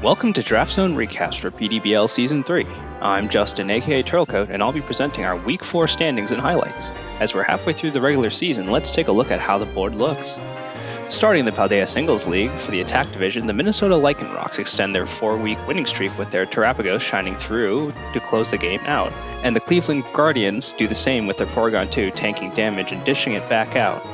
Welcome to Draftzone Recaps for PDBL Season 3. I'm Justin, aka Turtlecoat, and I'll be presenting our Week 4 standings and highlights. As we're halfway through the regular season, let's take a look at how the board looks. Starting the Paldea Singles League, for the attack division, the Minnesota Lycan Rocks extend their 4-week winning streak with their Terrapagos shining through to close the game out, and the Cleveland Guardians do the same with their Porygon 2 tanking damage and dishing it back out.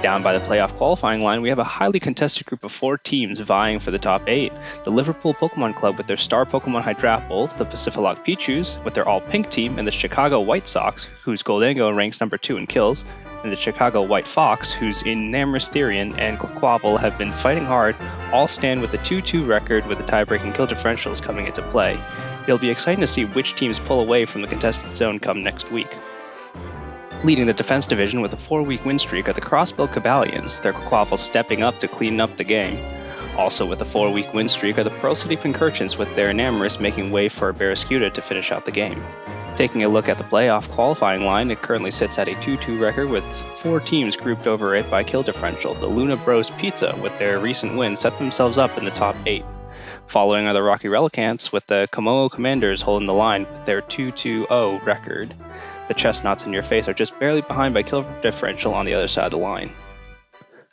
Down by the playoff qualifying line, we have a highly contested group of 4 teams vying for the top 8. The Liverpool Pokemon Club with their star Pokemon Hydrapple, the Pacifilock Pichus with their all-pink team, and the Chicago White Sox, whose Goldango ranks number 2 in kills, and the Chicago White Fox, whose Enamorous Therian and Quaquaval have been fighting hard, all stand with a 2-2 record with the tie-breaking kill differentials coming into play. It'll be exciting to see which teams pull away from the contested zone come next week. Leading the defense division with a 4-week win streak are the Crossbill Cabalions, their Quaquaval stepping up to clean up the game. Also with a 4-week win streak are the Pearl City Pincurchins with their Enamorous making way for Barraskewda to finish out the game. Taking a look at the playoff qualifying line, it currently sits at a 2-2 record with 4 teams grouped over it by kill differential. The Luna Bros Pizza, with their recent win, set themselves up in the top 8. Following are the Rocky Relicants, with the Komodo Commanders holding the line with their 2-2-0 record. The Chestnuts in your face are just barely behind by kill differential on the other side of the line.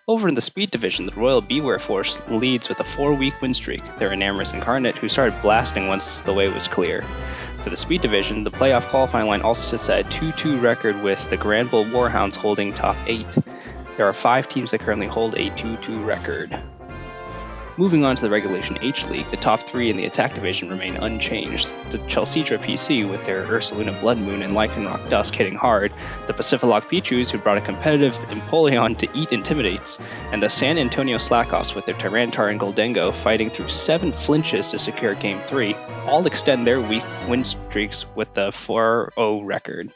Over in the speed division, the Royal Beware Force leads with a 4-week win streak. Their Enamorous Incarnate, who started blasting once the way was clear. For the speed division, the playoff qualifying line also sits at a 2-2 record with the Grand Bull Warhounds holding top 8. There are 5 teams that currently hold a 2-2 record. Moving on to the Regulation H League, the top 3 in the attack division remain unchanged. The Chelseadra PC with their Ursaluna Blood Moon and Lycanroc Dusk hitting hard, the Pacifilock Pichus who brought a competitive Empoleon to eat Intimidates, and the San Antonio Slackoffs with their Tyranitar and Goldango fighting through 7 flinches to secure Game 3, all extend their week win streaks with the 4-0 record.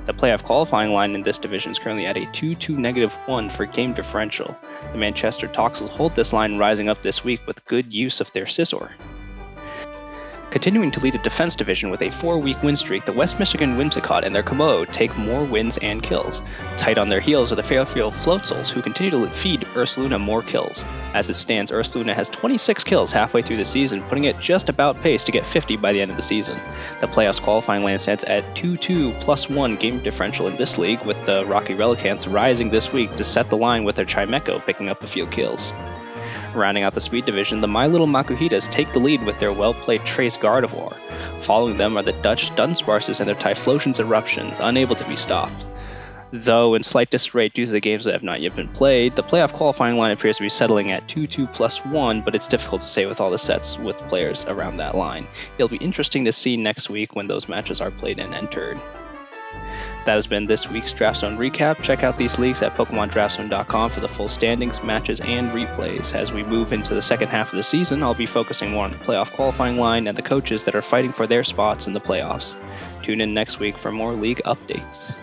The playoff qualifying line in this division is currently at a 2-2-1 for game differential. The Manchester Toxels hold this line, rising up this week with good use of their Scizor. Continuing to lead the defense division with a 4-week win streak, the West Michigan Whimsicott and their Komodo take more wins and kills. Tight on their heels are the Fairfield Floatzels, who continue to feed Ursaluna more kills. As it stands, Ursaluna has 26 kills halfway through the season, putting it just about pace to get 50 by the end of the season. The playoffs qualifying line stands at 2-2+1 game differential in this league, with the Rocky Relicants rising this week to set the line with their Chimecho picking up a few kills. Rounding out the speed division, the My Little Makuhitas take the lead with their well-played Trace Gardevoir. Following them are the Dutch Dunsparces and their Typhlosion's Eruptions, unable to be stopped. Though in slight disarray due to the games that have not yet been played, the playoff qualifying line appears to be settling at 2-2+1, but it's difficult to say with all the sets with players around that line. It'll be interesting to see next week when those matches are played and entered. That has been this week's Draftzone recap. Check out these leagues at PokemonDraftzone.com for the full standings, matches, and replays. As we move into the second half of the season, I'll be focusing more on the playoff qualifying line and the coaches that are fighting for their spots in the playoffs. Tune in next week for more league updates.